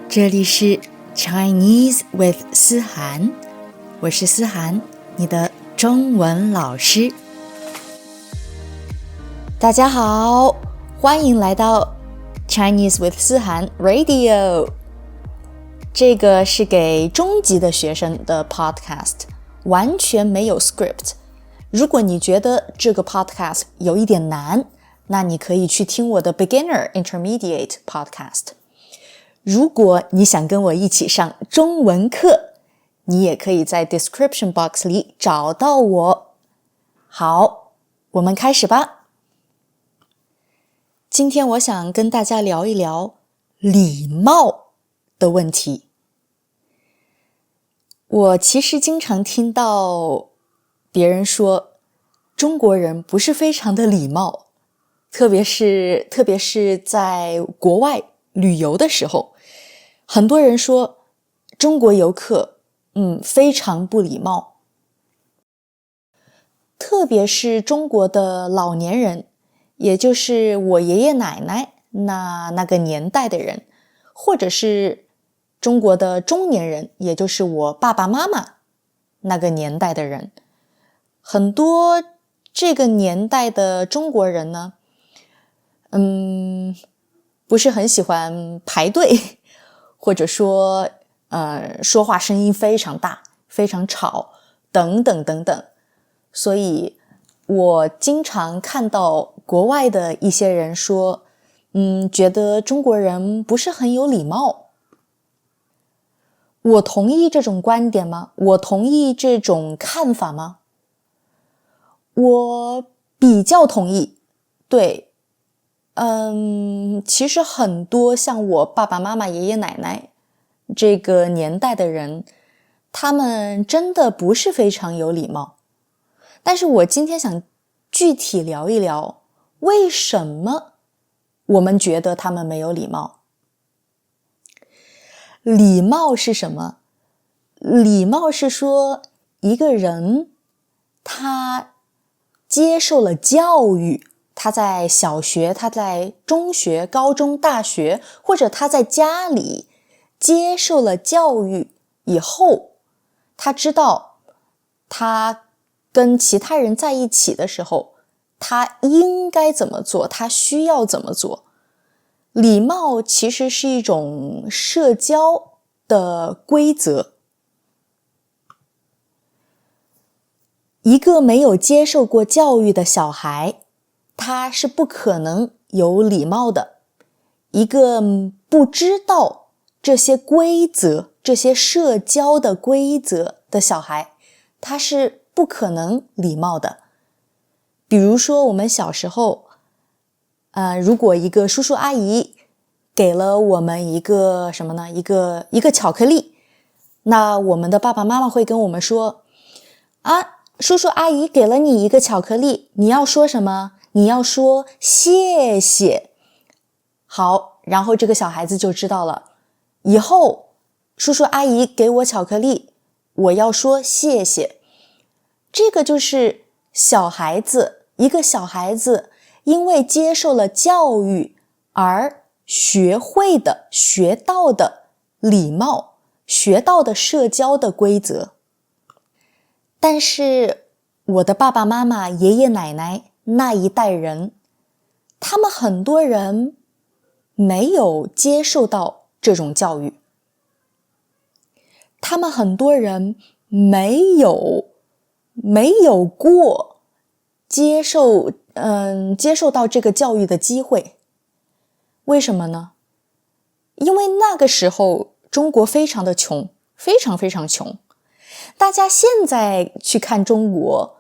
这里是 Chinese with 思涵，我是思涵，你的中文老师。大家好，欢迎来到 Chinese with 思涵 Radio。这个是给中级的学生的 podcast， 完全没有 script。如果你觉得这个 podcast 有一点难，那你可以去听我的 Beginner Intermediate podcast。如果你想跟我一起上中文课，你也可以在 description box 里找到我。好，我们开始吧。今天我想跟大家聊一聊礼貌的问题。我其实经常听到别人说中国人不是非常的礼貌，特别是在国外旅游的时候，很多人说中国游客非常不礼貌，特别是中国的老年人，也就是我爷爷奶奶那个年代的人，或者是中国的中年人，也就是我爸爸妈妈那个年代的人。很多这个年代的中国人呢，不是很喜欢排队，或者说说话声音非常大，非常吵，等等等等。所以我经常看到国外的一些人说觉得中国人不是很有礼貌。我同意这种观点吗？我同意这种看法吗？我比较同意。对，其实很多像我爸爸妈妈、爷爷奶奶这个年代的人，他们真的不是非常有礼貌。但是我今天想具体聊一聊，为什么我们觉得他们没有礼貌？礼貌是什么？礼貌是说一个人他接受了教育，他在小学，他在中学、高中、大学，或者他在家里接受了教育以后，他知道他跟其他人在一起的时候，他应该怎么做，他需要怎么做。礼貌其实是一种社交的规则。一个没有接受过教育的小孩，他是不可能有礼貌的。一个不知道这些规则，这些社交的规则的小孩，他是不可能礼貌的。比如说我们小时候如果一个叔叔阿姨给了我们一个什么呢？一个巧克力，那我们的爸爸妈妈会跟我们说叔叔阿姨给了你一个巧克力，你要说什么？你要说谢谢。好，然后这个小孩子就知道了，以后叔叔阿姨给我巧克力，我要说谢谢。这个就是一个小孩子因为接受了教育而学到的礼貌，学到的社交的规则。但是我的爸爸妈妈、爷爷奶奶那一代人，他们很多人没有接受到这种教育，他们很多人没有过接受到这个教育的机会。为什么呢？因为那个时候中国非常的穷，非常非常穷。大家现在去看中国，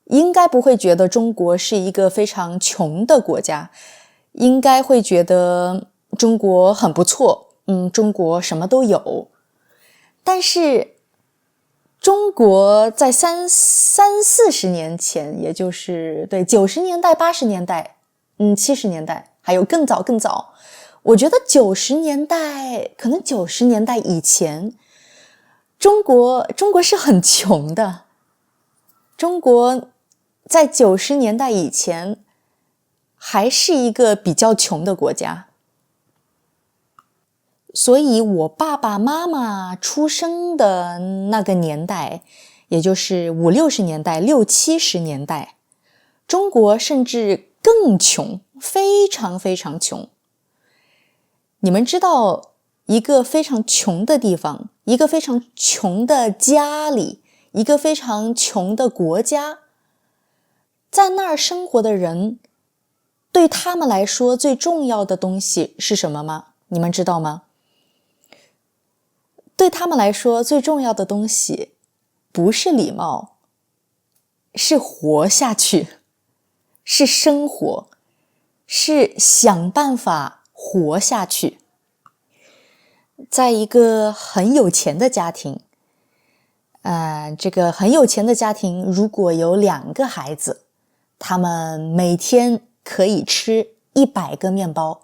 应该不会觉得中国是一个非常穷的国家，应该会觉得中国很不错，中国什么都有。但是中国在30-40年前，也就是90年代、80年代、70年代，还有更早，我觉得90年代，可能90年代以前，中国是很穷的。中国在90年代以前还是一个比较穷的国家。所以我爸爸妈妈出生的那个年代，也就是50、60年代、60、70年代，中国甚至更穷，非常非常穷。你们知道一个非常穷的地方，一个非常穷的家里，一个非常穷的国家，在那儿生活的人，对他们来说最重要的东西是什么吗？你们知道吗？对他们来说最重要的东西不是礼貌，是活下去，是生活，是想办法活下去。在一个很有钱的家庭，这个很有钱的家庭如果有2个孩子，他们每天可以吃100个面包。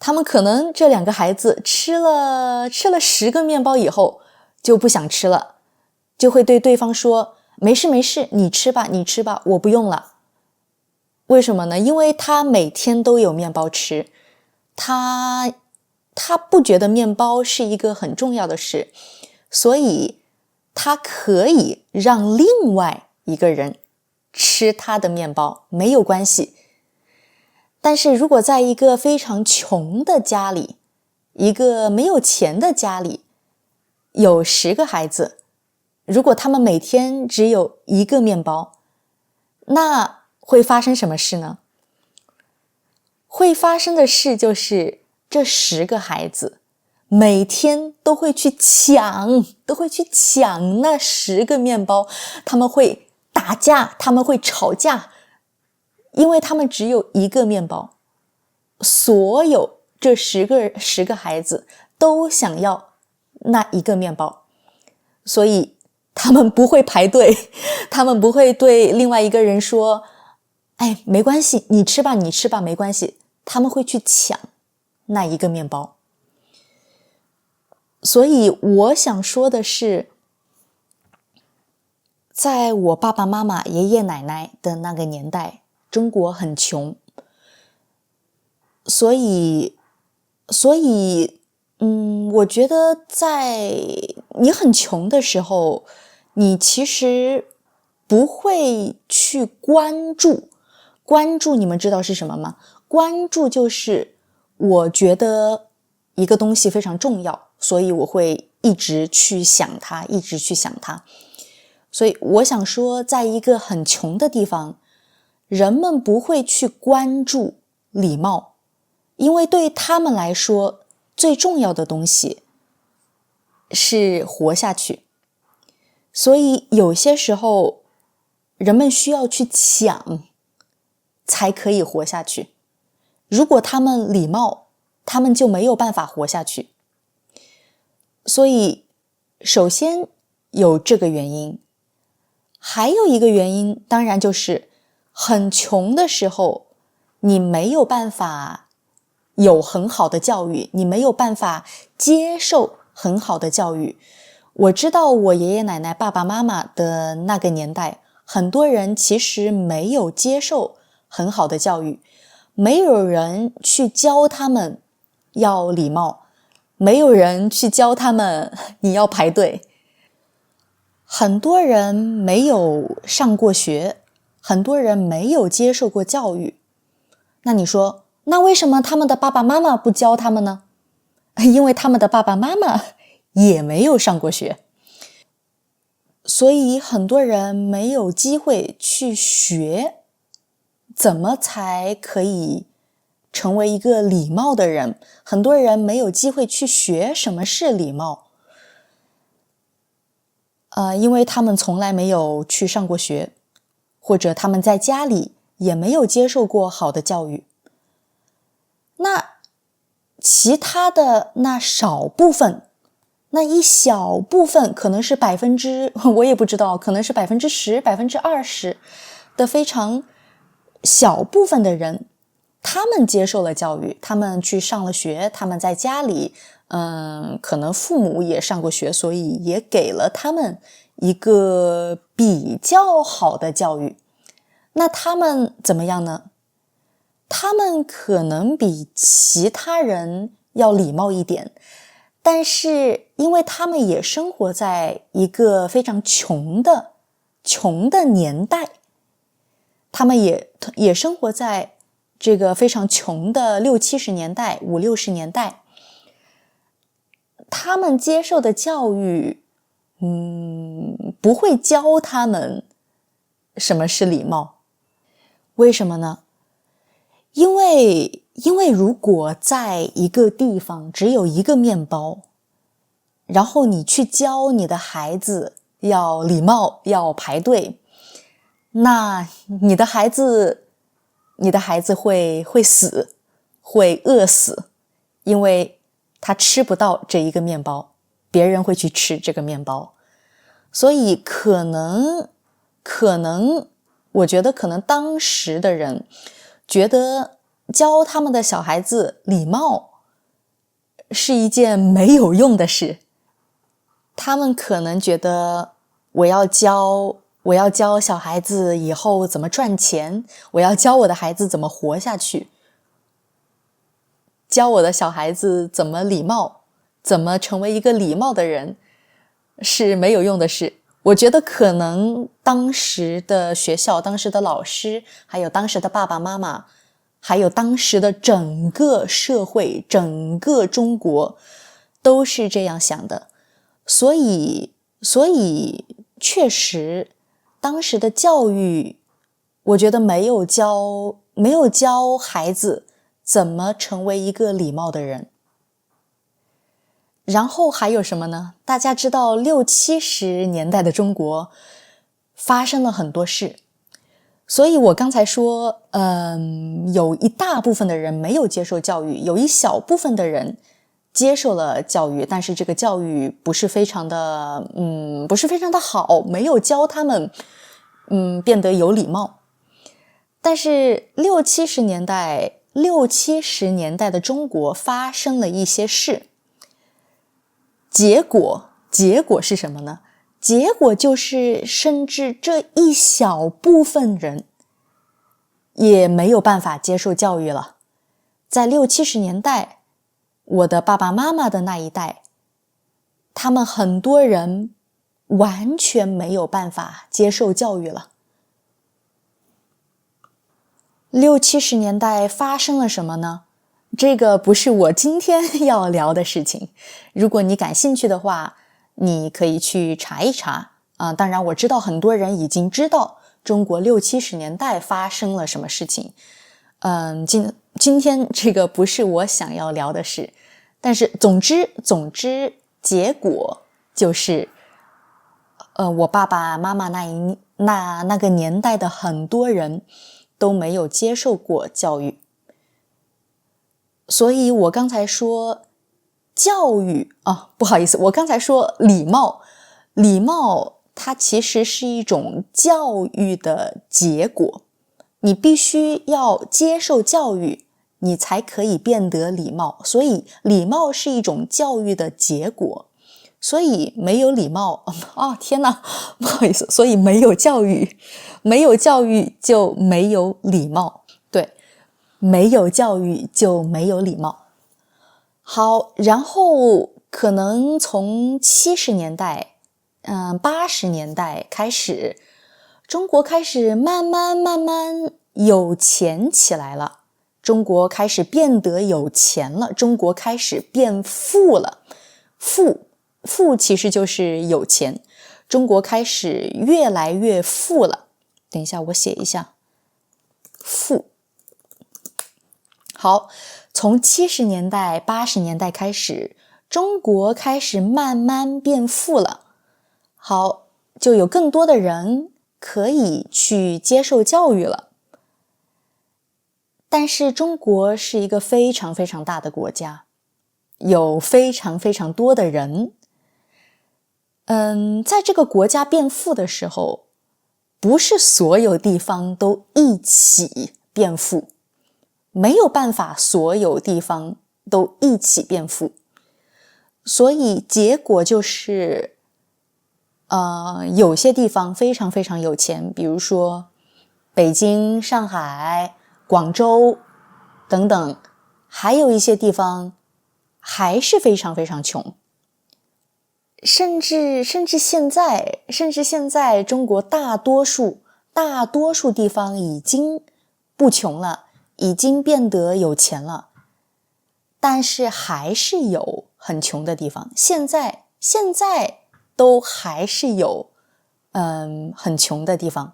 他们可能这2个孩子吃了10个面包以后就不想吃了，就会对对方说，没事没事，你吃吧你吃吧，我不用了。为什么呢？因为他每天都有面包吃，他不觉得面包是一个很重要的事，所以他可以让另外一个人吃他的面包，没有关系。但是如果在一个非常穷的家里，一个没有钱的家里，有10个孩子，如果他们每天只有1个面包，那会发生什么事呢？会发生的事就是这10个孩子每天都会去抢那10个面包，他们会打架，他们会吵架，因为他们只有1个面包，所有这10个孩子都想要那1个面包，所以他们不会排队，他们不会对另外一个人说，哎，没关系，你吃吧，你吃吧，没关系，他们会去抢那1个面包。所以我想说的是，在我爸爸妈妈、爷爷奶奶的那个年代，中国很穷，所以我觉得在你很穷的时候，你其实不会去关注，你们知道是什么吗？关注就是我觉得一个东西非常重要，所以我会一直去想它，一直去想它。所以我想说，在一个很穷的地方，人们不会去关注礼貌，因为对他们来说，最重要的东西是活下去。所以有些时候，人们需要去抢，才可以活下去。如果他们礼貌，他们就没有办法活下去。所以，首先有这个原因。还有一个原因，当然就是很穷的时候，你没有办法有很好的教育，你没有办法接受很好的教育。我知道我爷爷奶奶、爸爸妈妈的那个年代，很多人其实没有接受很好的教育，没有人去教他们要礼貌，没有人去教他们你要排队。很多人没有上过学，很多人没有接受过教育。那你说，那为什么他们的爸爸妈妈不教他们呢？因为他们的爸爸妈妈也没有上过学，所以很多人没有机会去学怎么才可以成为一个礼貌的人。很多人没有机会去学什么是礼貌。因为他们从来没有去上过学，或者他们在家里也没有接受过好的教育。那其他的那少部分，那一小部分，可能是我也不知道，可能是10%、20%的非常小部分的人，他们接受了教育，他们去上了学，他们在家里可能父母也上过学，所以也给了他们一个比较好的教育。那他们怎么样呢？他们可能比其他人要礼貌一点。但是因为他们也生活在一个非常穷的年代，他们也生活在这个非常穷的60、70年代、50、60年代，他们接受的教育不会教他们什么是礼貌。为什么呢？因为如果在一个地方只有一个面包，然后你去教你的孩子要礼貌，要排队，那你的孩子会死，会饿死，因为他吃不到这一个面包，别人会去吃这个面包。所以可能我觉得可能当时的人觉得教他们的小孩子礼貌是一件没有用的事，他们可能觉得我要教小孩子以后怎么赚钱，我要教我的孩子怎么活下去，教我的小孩子怎么礼貌，怎么成为一个礼貌的人是没有用的事。我觉得可能当时的学校、当时的老师，还有当时的爸爸妈妈，还有当时的整个社会、整个中国都是这样想的。所以确实当时的教育，我觉得没有教孩子怎么成为一个礼貌的人。然后还有什么呢？大家知道60、70年代的中国发生了很多事，所以我刚才说有一大部分的人没有接受教育，有一小部分的人接受了教育，但是这个教育不是非常的好，没有教他们变得有礼貌。但是60、70年代的中国发生了一些事，结果是什么呢？结果就是甚至这一小部分人也没有办法接受教育了。在60、70年代，我的爸爸妈妈的那一代，他们很多人完全没有办法接受教育了。60、70年代发生了什么呢？这个不是我今天要聊的事情，如果你感兴趣的话，你可以去查一查当然我知道很多人已经知道中国60、70年代发生了什么事情。今天这个不是我想要聊的事，但是总之结果就是我爸爸妈妈那个年代的很多人都没有接受过教育。所以我刚才说教育不好意思，我刚才说礼貌它其实是一种教育的结果，你必须要接受教育，你才可以变得礼貌，所以礼貌是一种教育的结果。所以没有礼貌天哪，不好意思，所以没有教育就没有礼貌，对，没有教育就没有礼貌。好，然后可能从70年代80年代开始，中国开始慢慢有钱起来了，中国开始变得有钱了，中国开始变富了。富其实就是有钱，中国开始越来越富了。等一下我写一下富。好，从70年代80年代开始，中国开始慢慢变富了。好，就有更多的人可以去接受教育了。但是中国是一个非常非常大的国家，有非常非常多的人。在这个国家变富的时候，不是所有地方都一起变富，没有办法所有地方都一起变富，所以结果就是有些地方非常非常有钱，比如说北京、上海、广州等等，还有一些地方还是非常非常穷。甚至现在中国大多数地方已经不穷了，已经变得有钱了，但是还是有很穷的地方。现在都还是有很穷的地方。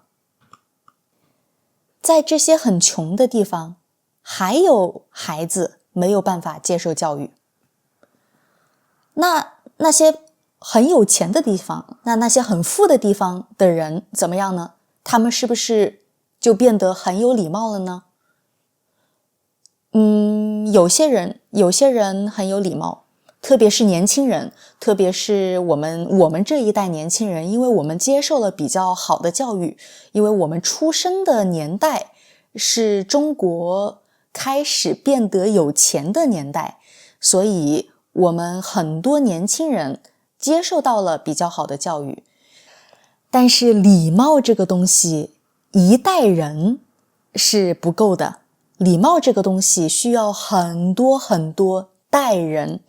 在这些很穷的地方，还有孩子没有办法接受教育。那些很有钱的地方，那些很富的地方的人怎么样呢？他们是不是就变得很有礼貌了呢？有些人很有礼貌，特别是年轻人，特别是我们这一代年轻人，因为我们接受了比较好的教育，因为我们出生的年代是中国开始变得有钱的年代，所以我们很多年轻人接受到了比较好的教育。但是礼貌这个东西，一代人是不够的，礼貌这个东西需要很多很多代人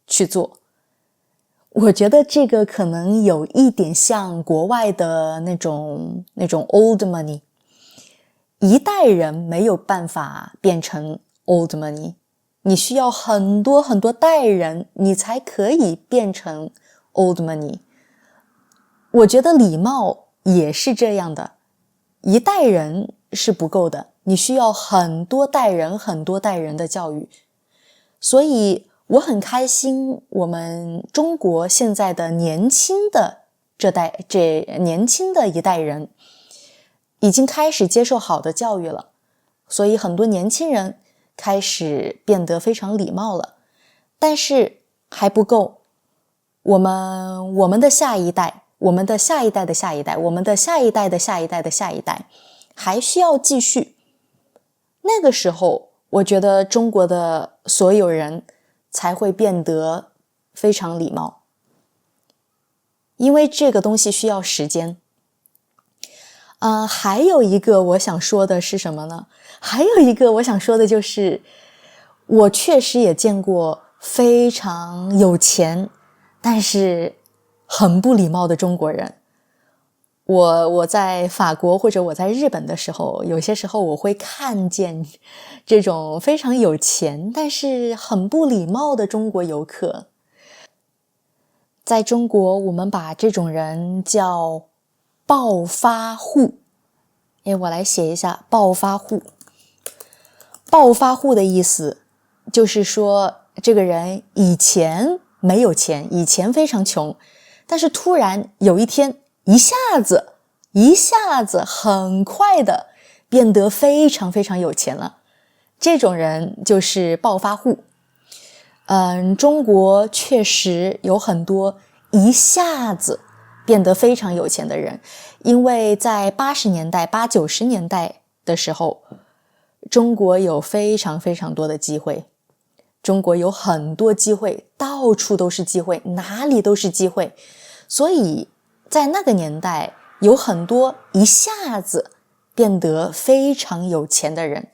去做。我觉得这个可能有一点像国外的那种 old money， 一代人没有办法变成 old money， 你需要很多很多代人，你才可以变成 old money。 我觉得礼貌也是这样的，一代人是不够的，你需要很多代人的教育。所以我很开心，我们中国现在的年轻的年轻的一代人已经开始接受好的教育了，所以很多年轻人开始变得非常礼貌了。但是还不够，我们的下一代，我们的下一代的下一代，我们的下一代的下一代的下一代还需要继续。那个时候我觉得中国的所有人才会变得非常礼貌，因为这个东西需要时间。还有一个我想说的是什么呢？还有一个我想说的就是，我确实也见过非常有钱但是很不礼貌的中国人。我在法国或者我在日本的时候，有些时候我会看见这种非常有钱但是很不礼貌的中国游客。在中国我们把这种人叫暴发户。我来写一下暴发户。暴发户的意思就是说，这个人以前没有钱，以前非常穷，但是突然有一天一下子很快的变得非常非常有钱了，这种人就是暴发户。中国确实有很多一下子变得非常有钱的人，因为在80年代、90年代的时候，中国有非常非常多的机会，中国有很多机会，到处都是机会，哪里都是机会，所以在那个年代有很多一下子变得非常有钱的人，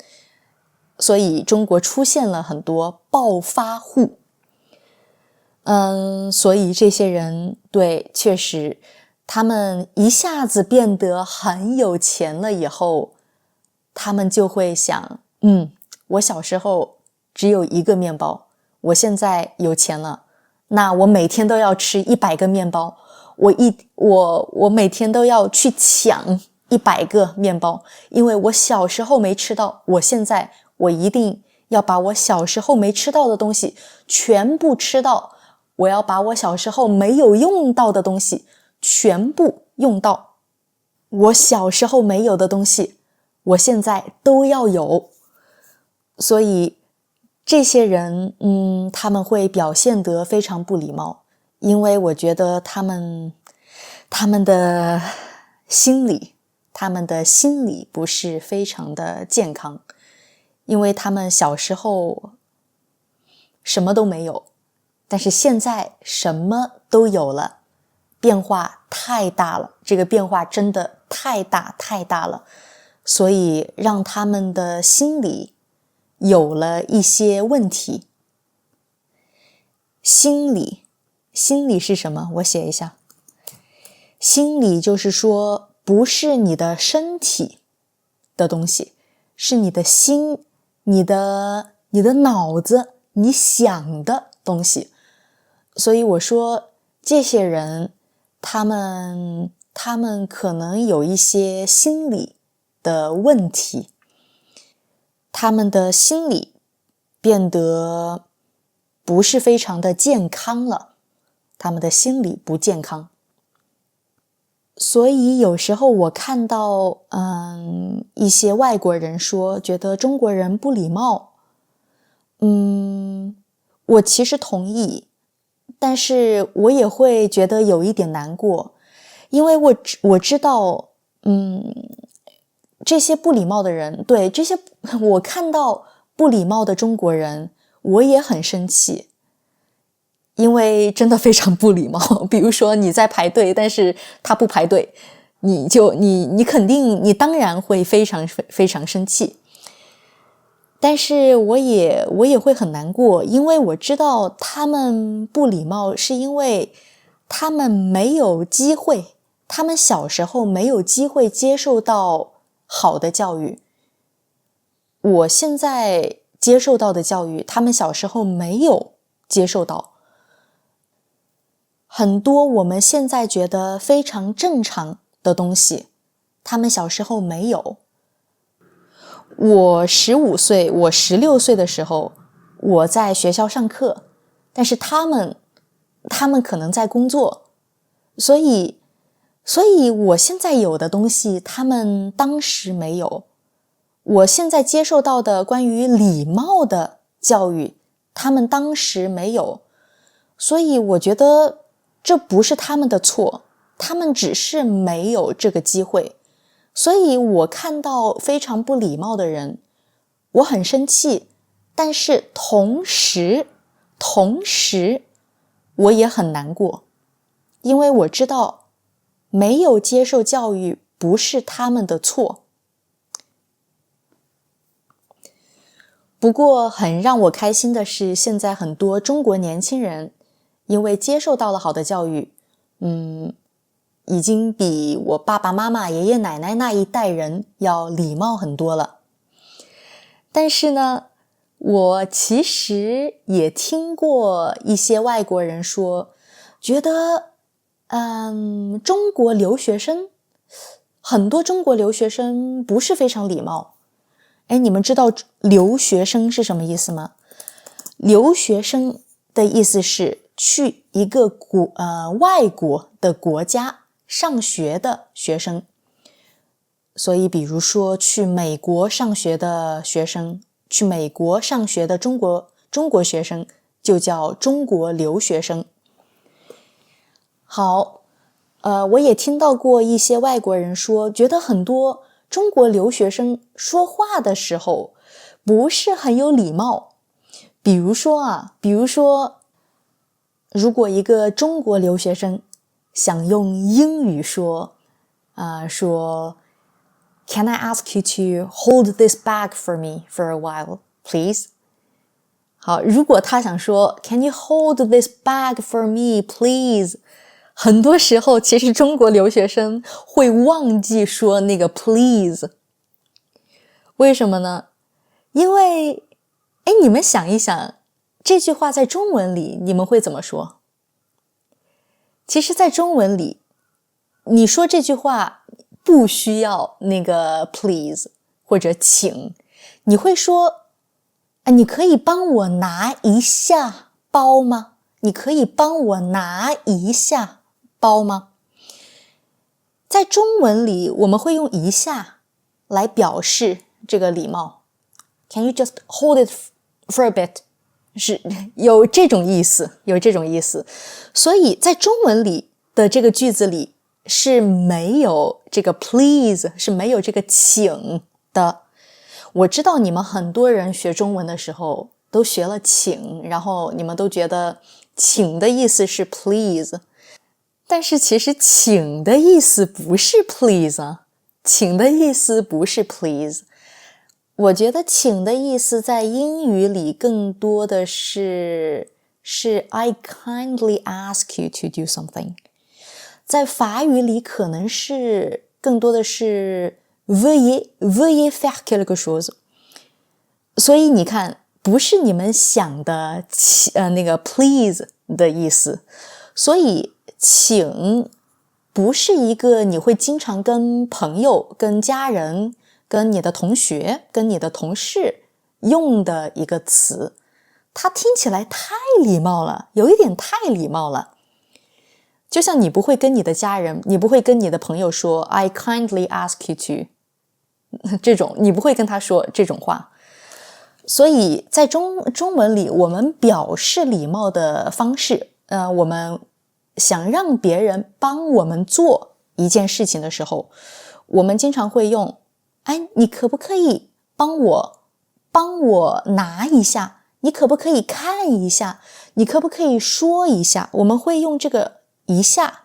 所以中国出现了很多暴发户。所以这些人，对，确实他们一下子变得很有钱了以后，他们就会想，我小时候只有1个面包，我现在有钱了，那我每天都要吃100个面包，我每天都要去抢100个面包，因为我小时候没吃到，我一定要把我小时候没吃到的东西全部吃到，我要把我小时候没有用到的东西全部用到，我小时候没有的东西我现在都要有。所以这些人他们会表现得非常不礼貌，因为我觉得他们的心理不是非常的健康，因为他们小时候什么都没有，但是现在什么都有了，变化太大了，这个变化真的太大了，所以让他们的心理有了一些问题。心理，心理是什么？我写一下。心理就是说，不是你的身体的东西，是你的心，你的脑子，你想的东西。所以我说，这些人，他们可能有一些心理的问题，他们的心理变得不是非常的健康了，他们的心理不健康。所以有时候我看到一些外国人说觉得中国人不礼貌，我其实同意，但是我也会觉得有一点难过，因为我知道这些不礼貌的人，对，这些我看到不礼貌的中国人我也很生气，因为真的非常不礼貌。比如说你在排队，但是他不排队，你肯定，你当然会非常非常生气。但是我也会很难过，因为我知道他们不礼貌是因为他们没有机会，他们小时候没有机会接受到好的教育。我现在接受到的教育，他们小时候没有接受到。很多我们现在觉得非常正常的东西，他们小时候没有。我15岁，我16岁的时候，我在学校上课，但是他们可能在工作，所以我现在有的东西，他们当时没有。我现在接受到的关于礼貌的教育，他们当时没有，所以我觉得这不是他们的错，他们只是没有这个机会。所以我看到非常不礼貌的人，我很生气，但是同时我也很难过，因为我知道没有接受教育不是他们的错。不过很让我开心的是，现在很多中国年轻人因为接受到了好的教育，已经比我爸爸妈妈、爷爷奶奶那一代人要礼貌很多了。但是呢，我其实也听过一些外国人说，觉得中国留学生，很多中国留学生不是非常礼貌。你们知道留学生是什么意思吗？留学生的意思是去一个外国的国家上学的学生。所以比如说去美国上学的学生，去美国上学的中国学生就叫中国留学生。好，我也听到过一些外国人说，觉得很多中国留学生说话的时候不是很有礼貌。比如说，如果一个中国留学生想用英语说 Can I ask you to hold this bag for me for a while, please? 好，如果他想说 Can you hold this bag for me, please? 很多时候其实中国留学生会忘记说那个 please。 为什么呢？因为你们想一想，这句话在中文里你们会怎么说？其实在中文里，你说这句话不需要那个 please 或者请，你会说你可以帮我拿一下包吗？你可以帮我拿一下包吗？在中文里我们会用一下来表示这个礼貌。 Can you just hold it for a bit? 是有这种意思，所以在中文里的这个句子里是没有这个 please， 是没有这个请的。我知道你们很多人学中文的时候都学了请，然后你们都觉得请的意思是 please， 但是其实请的意思不是 please 啊，请的意思不是 please。 我觉得请的意思在英语里更多的是是 I kindly ask you to do something。 在法语里可能是更多的是 veuillez faire quelque chose。 所以你看，不是你们想的那个 please 的意思。所以请不是一个你会经常跟朋友、跟家人、跟你的同学、跟你的同事用的一个词，它听起来太礼貌了，有一点太礼貌了。就像你不会跟你的家人，你不会跟你的朋友说 I kindly ask you to 这种，你不会跟他说这种话。所以在中文里，我们表示礼貌的方式，我们想让别人帮我们做一件事情的时候，我们经常会用你可不可以帮我拿一下，你可不可以看一下，你可不可以说一下，我们会用这个一下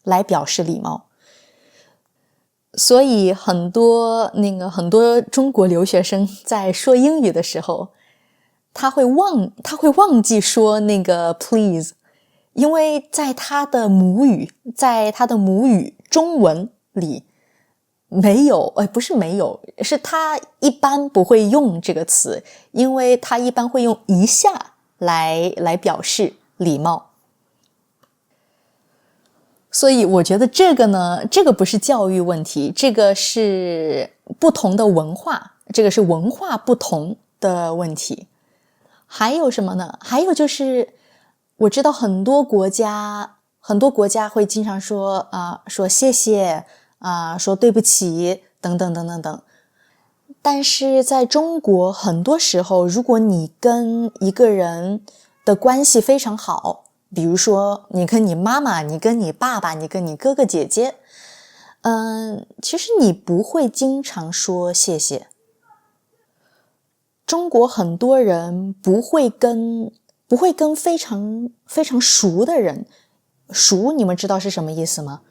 来表示礼貌。所以很多中国留学生在说英语的时候，他会忘记说那个 please， 因为在他的母语中文里不是没有，是他一般不会用这个词，因为他一般会用一下来表示礼貌。所以我觉得这个不是教育问题，这个是不同的文化，这个是文化不同的问题。还有什么呢？还有就是我知道很多国家会经常说谢谢说对不起等等等等等。但是在中国很多时候，如果你跟一个人的关系非常好，比如说你跟你妈妈，你跟你爸爸，你跟你哥哥姐姐，其实你不会经常说谢谢。中国很多人不会跟非常非常熟的人，熟你们知道是什么意思吗？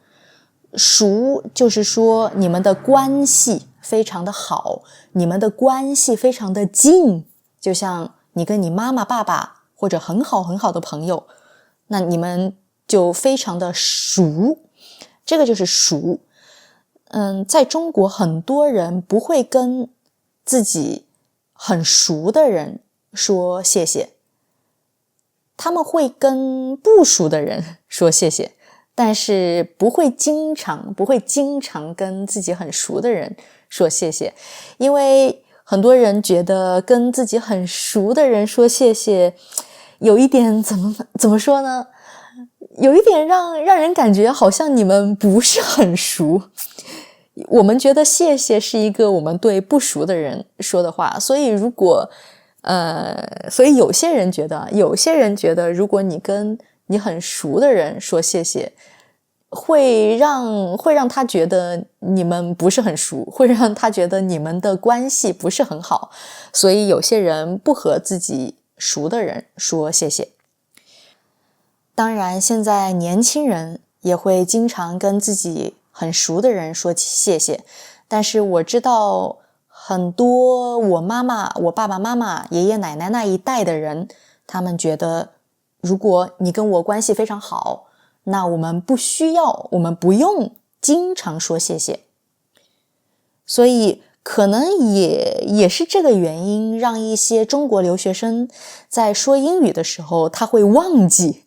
熟就是说你们的关系非常的好，你们的关系非常的近，就像你跟你妈妈爸爸或者很好很好的朋友，那你们就非常的熟，这个就是熟。在中国很多人不会跟自己很熟的人说谢谢，他们会跟不熟的人说谢谢，但是不会经常跟自己很熟的人说谢谢。因为很多人觉得跟自己很熟的人说谢谢有一点怎么说呢，有一点让人感觉好像你们不是很熟。我们觉得谢谢是一个我们对不熟的人说的话，所以有些人觉得如果你跟你很熟的人说谢谢，会让他觉得你们不是很熟，会让他觉得你们的关系不是很好，所以有些人不和自己熟的人说谢谢。当然现在年轻人也会经常跟自己很熟的人说谢谢，但是我知道很多我爸爸妈妈、爷爷奶奶那一代的人，他们觉得如果你跟我关系非常好，那我们不用经常说谢谢。所以可能也是这个原因，让一些中国留学生在说英语的时候，他会忘记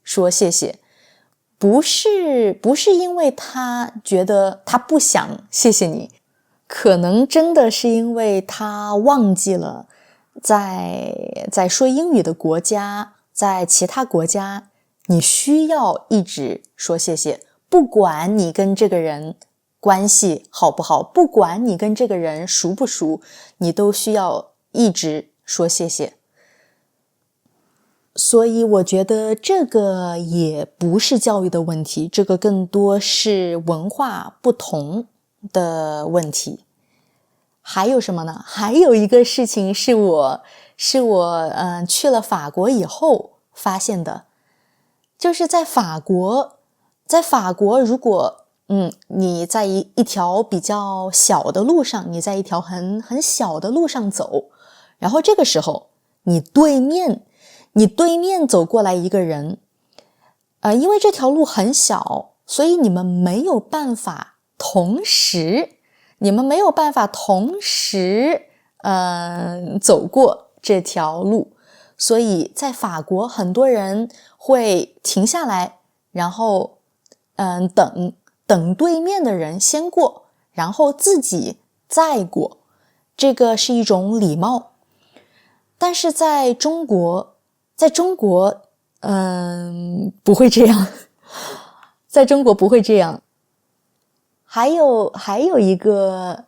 说谢谢。不是因为他觉得他不想谢谢你，可能真的是因为他忘记了在说英语的国家，在其他国家，你需要一直说谢谢，不管你跟这个人关系好不好，不管你跟这个人熟不熟，你都需要一直说谢谢。所以我觉得这个也不是教育的问题，这个更多是文化不同的问题。还有什么呢？还有一个事情是我去了法国以后发现的，就是在法国如果你在一条比较小的路上，你在一条很小的路上走，然后这个时候你对面你对面走过来一个人，因为这条路很小，所以你们没有办法同时走过这条路。所以在法国很多人会停下来，然后等对面的人先过，然后自己再过，这个是一种礼貌。但是在中国不会这样在中国不会这样。还有一个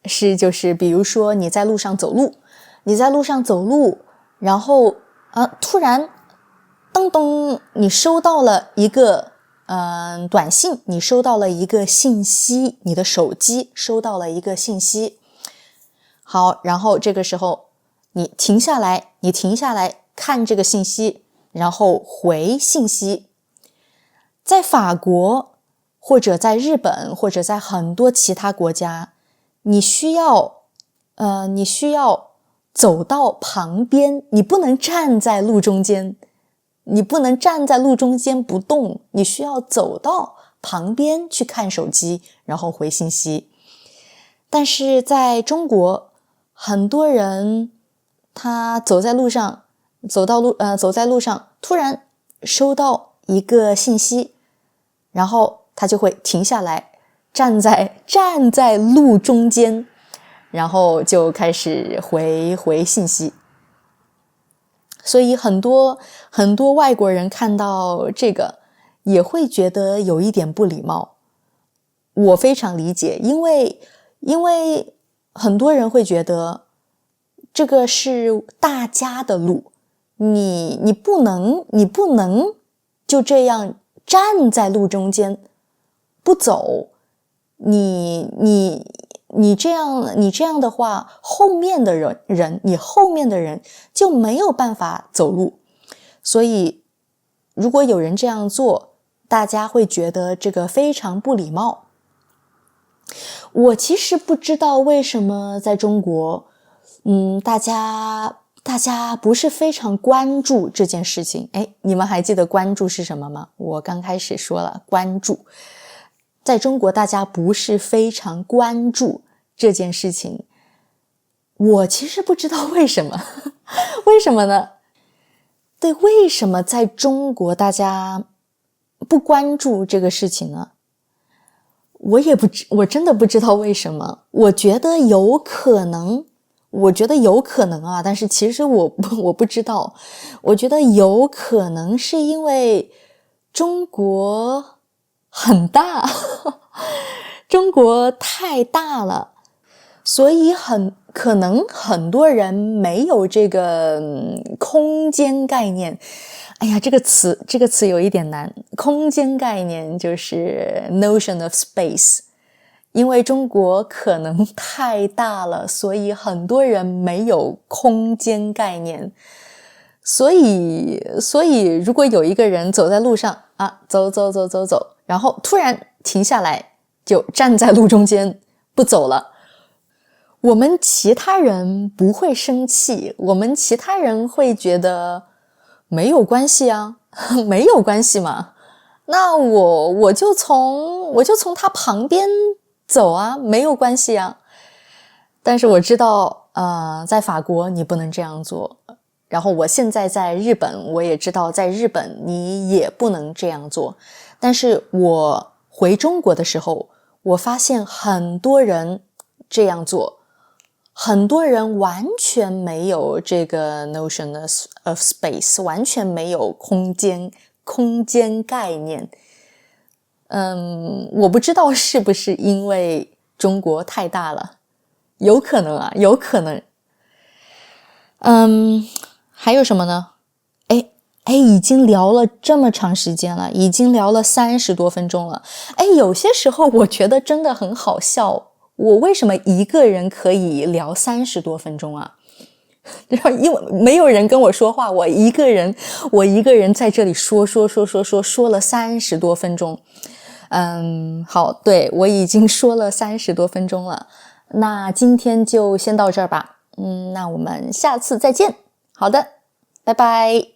是，就是比如说你在路上走路，然后突然噔噔，你收到了一个短信，你收到了一个信息，你的手机收到了一个信息。好，然后这个时候你停下来看这个信息，然后回信息。在法国或者在日本或者在很多其他国家，你需要走到旁边，你不能站在路中间不动，你需要走到旁边去看手机，然后回信息。但是在中国，很多人他走在路上，突然收到一个信息，然后他就会停下来，站在路中间，然后就开始回信息。所以很多外国人看到这个也会觉得有一点不礼貌。我非常理解，因为很多人会觉得这个是大家的路，你不能就这样站在路中间不走，你这样的话，后面的人就没有办法走路。所以如果有人这样做，大家会觉得这个非常不礼貌。我其实不知道为什么在中国大家不是非常关注这件事情。你们还记得关注是什么吗？我刚开始说了关注，在中国大家不是非常关注这件事情。我其实不知道为什么为什么呢？对，为什么在中国大家不关注这个事情呢？我真的不知道为什么。我觉得有可能啊，但是其实我不知道。我觉得有可能是因为中国很大中国太大了，所以可能很多人没有这个空间概念。这个词有一点难。空间概念就是 notion of space。因为中国可能太大了，所以很多人没有空间概念。所以如果有一个人走在路上走，然后突然停下来，就站在路中间不走了，我们其他人不会生气，我们其他人会觉得没有关系啊没有关系嘛，那我就从他旁边走啊，没有关系啊。但是我知道在法国你不能这样做，然后我现在在日本，我也知道在日本你也不能这样做。但是我回中国的时候，我发现很多人这样做，很多人完全没有这个 notion of space， 完全没有空间概念。我不知道是不是因为中国太大了，有可能啊，有可能。还有什么呢？已经聊了这么长时间了，已经聊了30多分钟了。有些时候我觉得真的很好笑，我为什么一个人可以聊30多分钟啊？因为没有人跟我说话，我一个人在这里说了30多分钟。好，对，我已经说了30多分钟了。那今天就先到这儿吧。那我们下次再见。好的，拜拜。